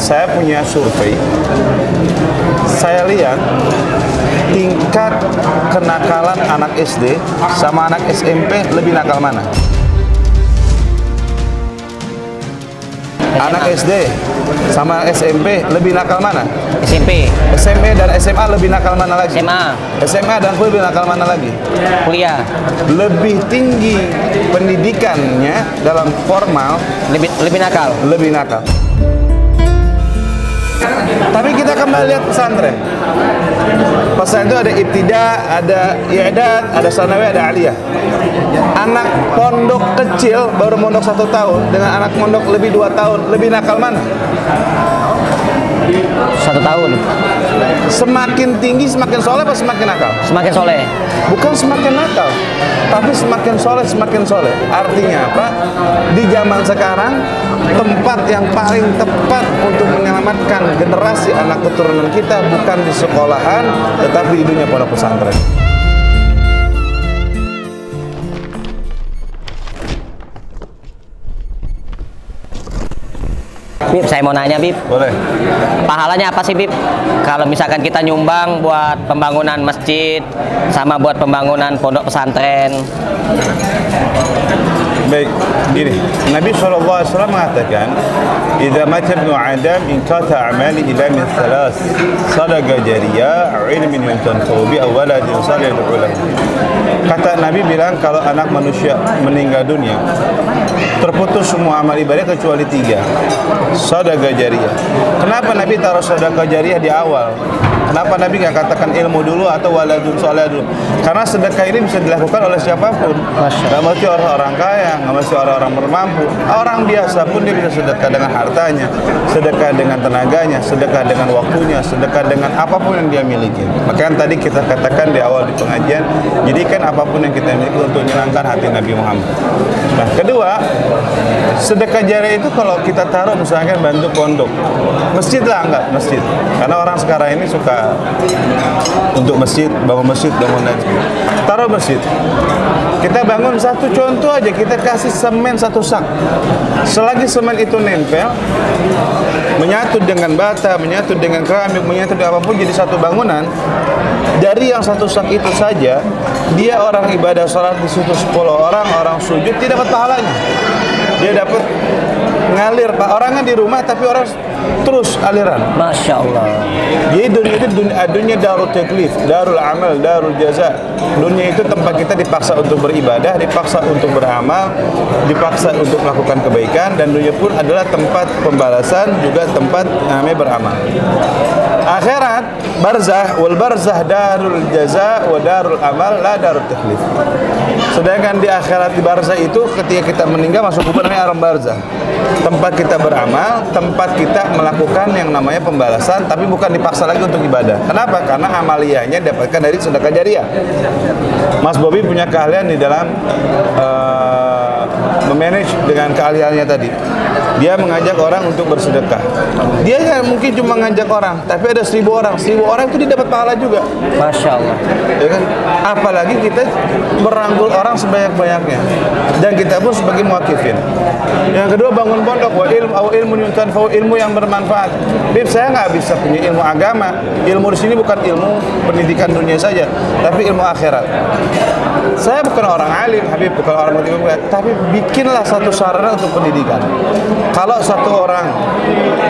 saya punya survei. Saya lihat tingkat kenakalan anak SD sama anak SMP lebih nakal mana? Anak SD sama SMP lebih nakal mana? SMP. SMP dan SMA lebih nakal mana lagi? SMA. SMA dan kuliah lebih nakal mana lagi? Kuliah. Lebih tinggi pendidikannya dalam formal, Lebih nakal. lebih nakal. Tapi kita kembali lihat pesantren. Pesantren itu ada ibtida, ada i'dad, ada sanawi, ada aliyah. Anak pondok kecil baru mondok 1 tahun dengan anak pondok lebih 2 tahun lebih nakal mana? 1 tahun. Semakin tinggi semakin soleh atau semakin nakal? Semakin soleh. Bukan semakin nakal, tapi semakin soleh, semakin soleh. Artinya apa? Di zaman sekarang, tempat yang paling tepat untuk menyelamatkan generasi anak keturunan kita bukan di sekolahan, tetapi di dunia pondok pesantren. Bib, saya mau nanya, Bib. Boleh. Pahalanya apa sih, Bib? Kalau misalkan kita nyumbang buat pembangunan masjid sama buat pembangunan pondok pesantren. Baik, gini. Nabi SAW mengatakan, "Idza mata ibnu Adam inqata a'mali ila min thalas, sadaqah jariyah, ilmin yantafi'u bihi, aw waladin salih yad'u lahu." Kata Nabi bilang kalau anak manusia meninggal dunia, terputus semua amal ibadah kecuali 3. Sedekah jariyah. Kenapa Nabi taruh sedekah jariyah di awal? Kenapa Nabi nggak katakan ilmu dulu atau waladun saleh dulu? Karena sedekah ini bisa dilakukan oleh siapapun. Nggak mesti orang-orang kaya, nggak mesti orang-orang bermampu. Orang biasa pun dia bisa sedekah dengan hartanya, sedekah dengan tenaganya, sedekah dengan waktunya, sedekah dengan apapun yang dia miliki. Makanya tadi kita katakan di awal di pengajian, jadikan apapun yang kita miliki untuk menyenangkan hati Nabi Muhammad. Nah, kedua, sedekah jariyah itu kalau kita taruh misalkan bantu pondok, masjid lah enggak masjid, karena orang sekarang ini suka untuk masjid, bangun dan taruh masjid. Kita bangun satu contoh aja, kita kasih semen 1 sak. Selagi semen itu nempel, menyatu dengan bata, menyatu dengan keramik, menyatu dengan apapun jadi satu bangunan. Dari yang 1 sak itu saja, dia orang ibadah salat di situ 10 orang, orang sujud tidak dapat pahalanya. Dia dapat ngalir, Pak. Orangnya di rumah tapi orang terus aliran. Masya Allah. Jadi dunia itu dunia darul taklif, darul amal, darul jaza. Dunia itu tempat kita dipaksa untuk beribadah, dipaksa untuk beramal, dipaksa untuk melakukan kebaikan, dan dunia pun adalah tempat pembalasan, juga tempat namanya beramal. Akhirat barzah, wal barzah darul jaza wa darul amal, la darul taklif. Sedangkan di akhirat di barzah itu ketika kita meninggal masuk kubur namanya alam barzah. Tempat kita beramal, tempat kita melakukan yang namanya pembalasan, tapi bukan dipaksa lagi untuk ibadah. Kenapa? Karena amaliyahnya dapatkan dari sedekah jariyah. Mas Bobi punya keahlian di dalam memanage dengan keahliannya tadi. Dia mengajak orang untuk bersedekah. Dia nggak mungkin cuma ngajak orang, tapi ada 1000 orang. 1000 orang itu dia dapat pahala juga. Masya Allah. Ya kan? Apalagi kita merangkul orang sebanyak-banyaknya, dan kita pun sebagai muwakifin. Yang kedua, bangun pondok, wa ilmu yuntanfa'u, ilmu yang bermanfaat. Bib, saya nggak bisa punya ilmu agama. Ilmu di sini bukan ilmu pendidikan dunia saja, tapi ilmu akhirat. Saya bukan orang alim, Habib, bukan orang motivasi, tapi bikinlah satu sarana untuk pendidikan. Kalau satu orang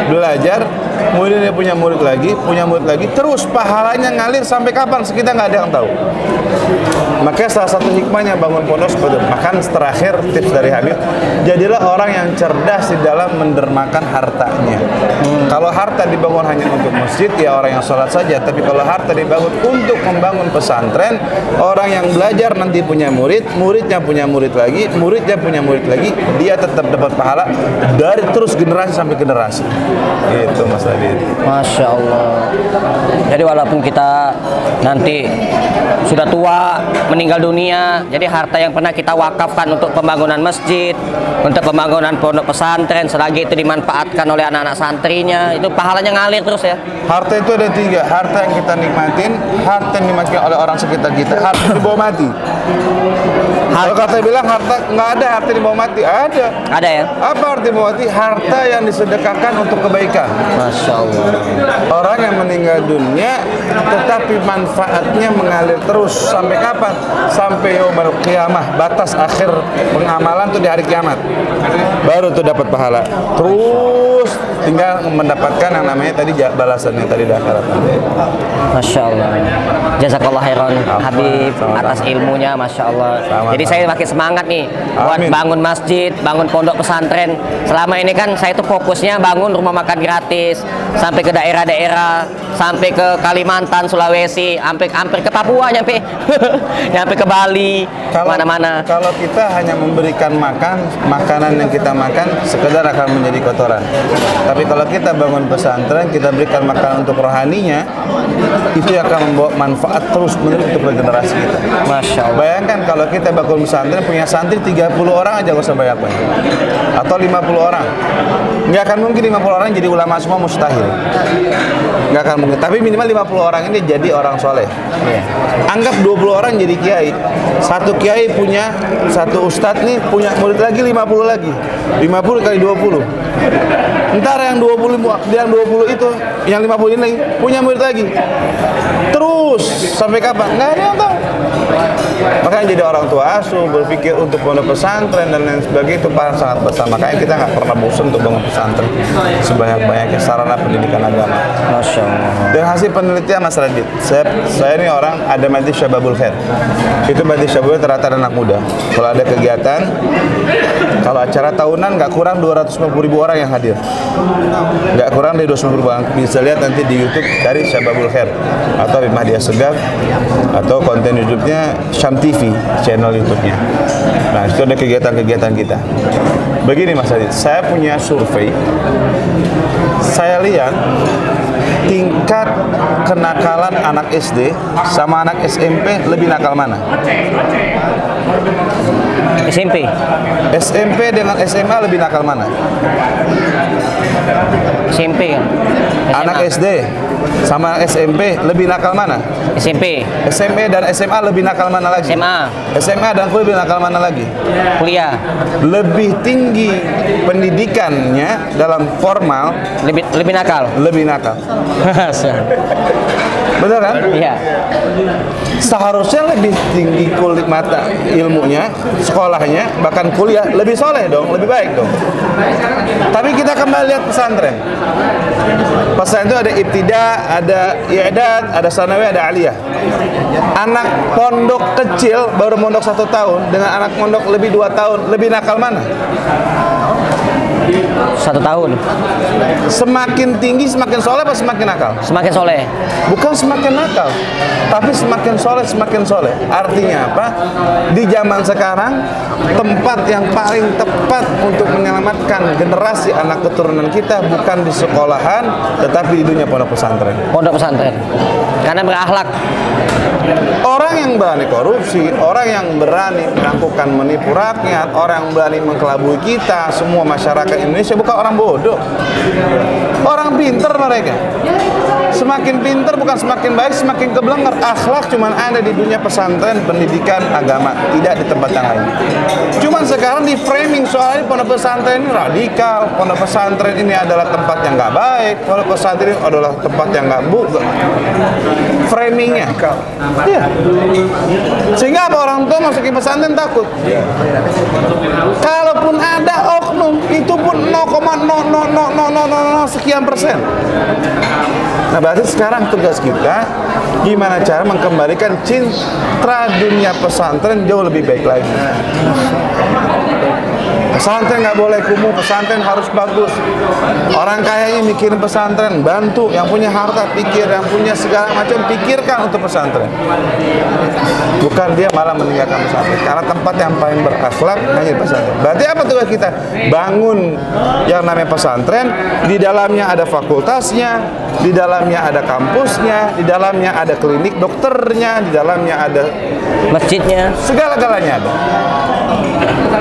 belajar, kemudian dia punya murid lagi, terus pahalanya ngalir sampai kapan? Kita nggak ada yang tahu. Makanya salah satu hikmahnya bangun pondok seperti itu. Makan terakhir tips dari Habib, jadilah orang yang cerdas di dalam mendermakan hartanya. Kalau harta dibangun hanya untuk masjid, ya orang yang sholat saja. Tapi kalau harta dibangun untuk membangun pesantren, orang yang belajar nanti punya murid, muridnya punya murid lagi, muridnya punya murid lagi, dia tetap dapat pahala dari terus generasi sampai generasi. Itu Mas. Adit. Masya Allah. Jadi walaupun kita nanti sudah tua, meninggal dunia, jadi harta yang pernah kita wakafkan untuk pembangunan masjid, untuk pembangunan pondok pesantren, selagi itu dimanfaatkan oleh anak-anak santrinya, itu pahalanya ngalir terus ya. Harta itu ada 3, harta yang kita nikmatin, harta yang dimakan oleh orang sekitar kita, harta yang dibawa mati. Kalau kata bilang harta nggak ada, harta dibawa mati ada. Ada ya? Apa arti dibawa mati? Harta yang disedekahkan untuk kebaikan. Masya Allah. Orang yang meninggal dunia, tetapi manfaatnya mengalir terus sampai kapan? Sampai yaumul qiyamah, batas akhir pengamalan tuh di hari kiamat. Baru tuh dapat pahala. Terus tinggal mendapatkan yang namanya tadi balasannya tadi di akhirat. Masya Allah. Jazakallah khairan Habib atas ilmunya, Masya Allah. Jadi saya makin semangat nih buat bangun masjid, bangun pondok pesantren. Selama ini kan saya tuh fokusnya bangun rumah makan gratis sampai ke daerah-daerah, sampai ke Kalimantan, Sulawesi, hampir ke Papua, nyampe nyampe ke Bali, mana-mana. Kalau kita hanya memberikan makanan yang kita makan sekedar akan menjadi kotoran. Tapi kalau kita bangun pesantren, kita berikan makanan untuk rohaninya, itu akan membawa manfaat terus-menerus untuk generasi kita. Masya Allah. Bayangkan kalau kita bangun pesantren punya santri 30 orang aja, gak usah banyak-banyak. Atau 50 orang. Nggak akan mungkin 50 orang jadi ulama semua, mustahil. Nggak akan mungkin. Tapi minimal 50 orang ini jadi orang soleh. Anggap 20 orang jadi kiai. Satu kiai punya, satu ustadz nih punya murid lagi 50 lagi. 50 kali 20. Ntar yang 20 itu, yang 50 ini punya murid lagi. Terus sampai kapan? Nggak ada yang tahu. Makanya jadi orang tua asuh berpikir untuk pondok pesantren dan lain sebagainya itu sangat besar. Makanya kita nggak pernah bosan untuk bangun pesantren sebanyak-banyaknya sarana pendidikan agama. Masya Allah. Dan hasil penelitian Mas Radit, saya ini orang ada majlis Syababul Khair. Itu majlis Syababul ternyata anak muda. Kalau ada kegiatan, kalau acara tahunan nggak kurang 250.000 orang yang hadir. Nggak kurang dari 250.000 orang. Bisa lihat nanti di YouTube dari Syababul Khair atau Mahdia Segaf atau konten YouTube-nya Syam TV, channel YouTube-nya. Nah, itu ada kegiatan-kegiatan kita. Begini Mas Adit, saya punya survei. Saya lihat tingkat kenakalan anak SD sama anak SMP lebih nakal mana? SMP. SMP dengan SMA lebih nakal mana? SMP kan? Anak SD sama SMP lebih nakal mana? SMP. SMP dan SMA lebih nakal mana lagi? SMA. SMA dan kuliah lebih nakal mana lagi? Kuliah. Lebih tinggi pendidikannya dalam formal, Lebih nakal. lebih nakal. Benar kan? Iya. Seharusnya lebih tinggi kulit mata ilmunya, sekolahnya, bahkan kuliah, lebih soleh dong, lebih baik dong. Tapi kita kembali lihat pesantren. Pesantren itu ada ibtida, ada i'dad, ada sanawiyah, ada aliyah. Anak pondok kecil baru mondok 1 tahun dengan anak pondok lebih 2 tahun, lebih nakal mana? 1 tahun. Semakin tinggi semakin soleh apa semakin nakal? Semakin soleh. Bukan semakin nakal, tapi semakin soleh. Artinya apa? Di zaman sekarang, tempat yang paling tepat untuk menyelamatkan generasi anak keturunan kita bukan di sekolahan, tetapi di dunia pondok pesantren. Pondok pesantren. Karena berakhlak. Orang yang berani korupsi, orang yang berani melakukan menipu rakyat, orang yang berani mengkelabui kita, semua masyarakat Indonesia bukan orang bodoh. Orang pinter mereka. Semakin pinter bukan semakin baik, semakin kebelenggar. Akhlak cuma ada di dunia pesantren, pendidikan agama, tidak di tempat yang lain. Cuman sekarang di framing soalnya pondok pesantren ini radikal, pondok pesantren ini adalah tempat yang nggak baik, pondok pesantren ini adalah tempat yang nggak baik. Framingnya, iya. Sehingga apa orang tua masukin pesantren takut. Kalaupun ada oknum, itu pun 0,00000 sekian persen. Nah, berarti sekarang tugas kita gimana cara mengembalikan citra dunia pesantren jauh lebih baik lagi. Pesantren nggak boleh kumuh, pesantren harus bagus. Orang kaya ini mikirin pesantren, bantu. Yang punya harta pikir, yang punya segala macam pikirkan untuk pesantren. Bukan dia malah meninggalkan pesantren. Karena tempat yang paling berakhlak hanya pesantren. Berarti apa tugas kita? Bangun yang namanya pesantren. Di dalamnya ada fakultasnya, di dalamnya ada kampusnya, di dalamnya ada klinik dokternya, di dalamnya ada masjidnya, segala-galanya ada.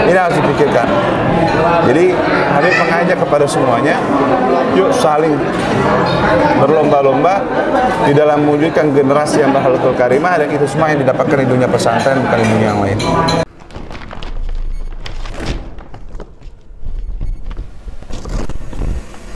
Ini harus dipikirkan. Jadi Habib mengajak kepada semuanya, yuk saling berlomba-lomba di dalam mewujudkan generasi yang berhalaqul karimah, dan itu semua yang didapatkan di dunia pesantren, bukan di dunia yang lain.